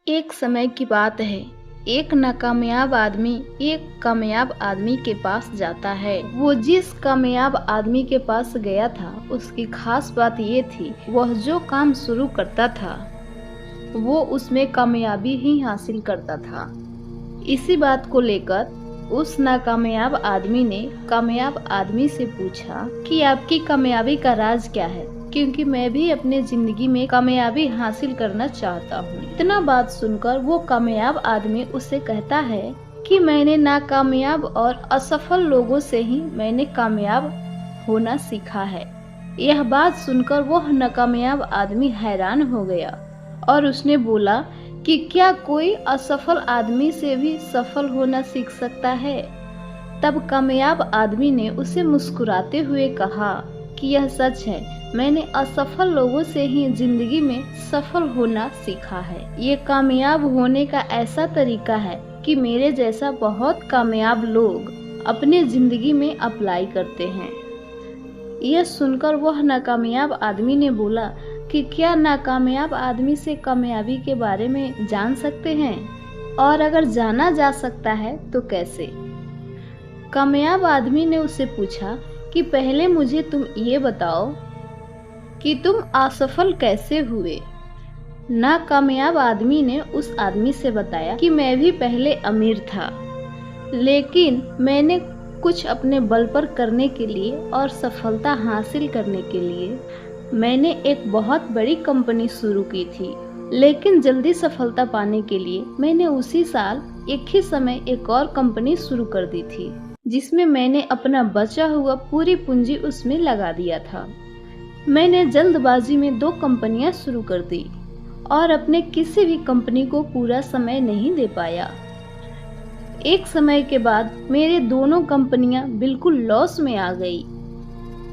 एक समय की बात है। एक नाकामयाब आदमी एक कामयाब आदमी के पास जाता है। वो जिस कामयाब आदमी के पास गया था उसकी खास बात ये थी, वह जो काम शुरू करता था वो उसमें कामयाबी ही हासिल करता था। इसी बात को लेकर उस नाकामयाब आदमी ने कामयाब आदमी से पूछा कि आपकी कामयाबी का राज क्या है, क्योंकि मैं भी अपने जिंदगी में कामयाबी हासिल करना चाहता हूँ। इतना बात सुनकर वो कामयाब आदमी उसे कहता है कि मैंने नाकामयाब और असफल लोगों से ही मैंने कामयाब होना सीखा है। यह बात सुनकर वह नाकामयाब आदमी हैरान हो गया और उसने बोला कि क्या कोई असफल आदमी से भी सफल होना सीख सकता है? तब कामयाब आदमी ने उसे मुस्कुराते हुए कहा कि यह सच है, मैंने असफल लोगों से ही जिंदगी में सफल होना सीखा है। ये कामयाब होने का ऐसा तरीका है कि मेरे जैसा बहुत कामयाब लोग अपने जिंदगी में अप्लाई करते हैं। यह सुनकर वह नाकामयाब आदमी ने बोला कि क्या नाकामयाब आदमी से कामयाबी के बारे में जान सकते हैं, और अगर जाना जा सकता है तो कैसे? कामयाब आदमी ने उससे पूछा कि पहले मुझे तुम ये बताओ कि तुम असफल कैसे हुए। नाकामयाब आदमी ने उस आदमी से बताया कि मैं भी पहले अमीर था, लेकिन मैंने कुछ अपने बल पर करने के लिए और सफलता हासिल करने के लिए मैंने एक बहुत बड़ी कंपनी शुरू की थी, लेकिन जल्दी सफलता पाने के लिए मैंने उसी साल एक ही समय एक और कंपनी शुरू कर दी थी, जिसमें मैंने अपना बचा हुआ पूरी पूंजी उसमें लगा दिया था। मैंने जल्दबाजी में 2 कंपनियां शुरू कर दी और अपने किसी भी कंपनी को पूरा समय नहीं दे पाया। एक समय के बाद मेरे दोनों कंपनियां बिल्कुल लॉस में आ गई।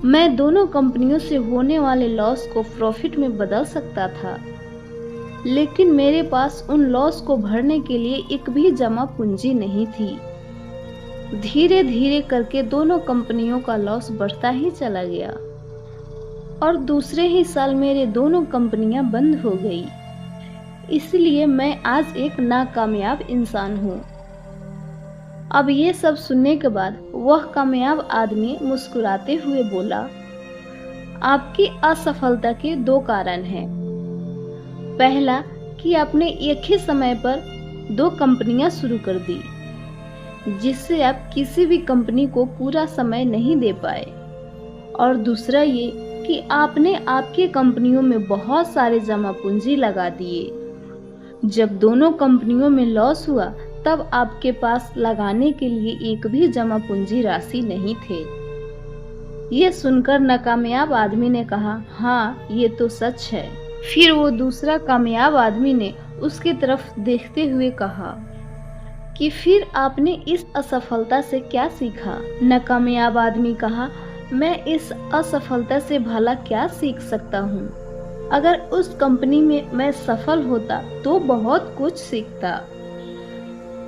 मैं दोनों कंपनियों से होने वाले लॉस को प्रॉफिट में बदल सकता था, लेकिन मेरे पास उन लॉस को भरने के लिए एक भी जमा पूंजी नहीं थी। धीरे धीरे करके दोनों कंपनियों का लॉस बढ़ता ही चला गया और दूसरे ही साल मेरे दोनों कंपनियां बंद हो गई। इसलिए मैं आज एक नाकामयाब इंसान हूँ। अब ये सब सुनने के बाद वह कामयाब आदमी मुस्कुराते हुए बोला, आपकी असफलता के 2 कारण हैं। पहला कि आपने एक ही समय पर 2 कंपनियां शुरू कर दी, जिससे आप किसी भी कंपनी को पूरा समय नहीं दे पाए, और दूसरा ये कि आपने आपकी कंपनियों में बहुत सारे जमा पूंजी लगा दिए। जब दोनों कंपनियों में लॉस हुआ तब आपके पास लगाने के लिए एक भी जमा पूंजी राशि नहीं थे। ये सुनकर नाकामयाब आदमी ने कहा, हाँ ये तो सच है। फिर वो दूसरा कामयाब आदमी ने उसकी तरफ देखते हुए कहा कि फिर आपने इस असफलता से क्या सीखा? नाकामयाब आदमी कहा, मैं इस असफलता से भला क्या सीख सकता हूँ? अगर उस कंपनी में मैं सफल होता तो बहुत कुछ सीखता।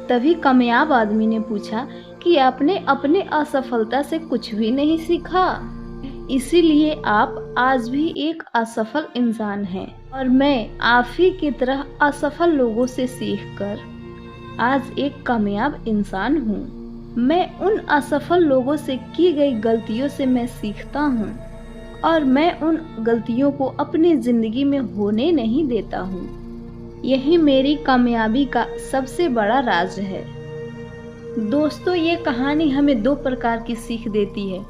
तभी कामयाब आदमी ने पूछा कि आपने अपने असफलता से कुछ भी नहीं सीखा, इसीलिए आप आज भी एक असफल इंसान हैं, और मैं आप ही की तरह असफल लोगों से सीखकर आज एक कामयाब इंसान हूँ। मैं उन असफल लोगों से की गई गलतियों से मैं सीखता हूँ और मैं उन गलतियों को अपनी जिंदगी में होने नहीं देता हूँ। यही मेरी कामयाबी का सबसे बड़ा राज है। दोस्तों, ये कहानी हमें 2 प्रकार की सीख देती है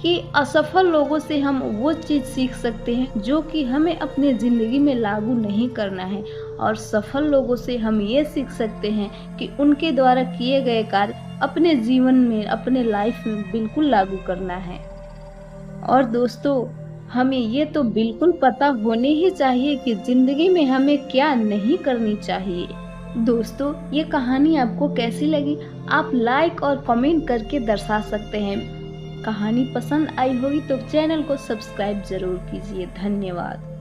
कि असफल लोगों से हम वो चीज़ सीख सकते हैं जो कि हमें अपने ज़िंदगी में लागू नहीं करना है, और सफल लोगों से हम ये सीख सकते हैं कि उनके द्वारा किए गए कार्य अपने जीवन में, अपने लाइफ में बिल्कुल लागू करना है। और दोस्तों, हमें ये तो बिल्कुल पता होने ही चाहिए कि जिंदगी में हमें क्या नहीं करनी चाहिए। दोस्तों, ये कहानी आपको कैसी लगी? आप लाइक और कमेंट करके दर्शा सकते हैं। कहानी पसंद आई होगी तो चैनल को सब्सक्राइब जरूर कीजिए। धन्यवाद।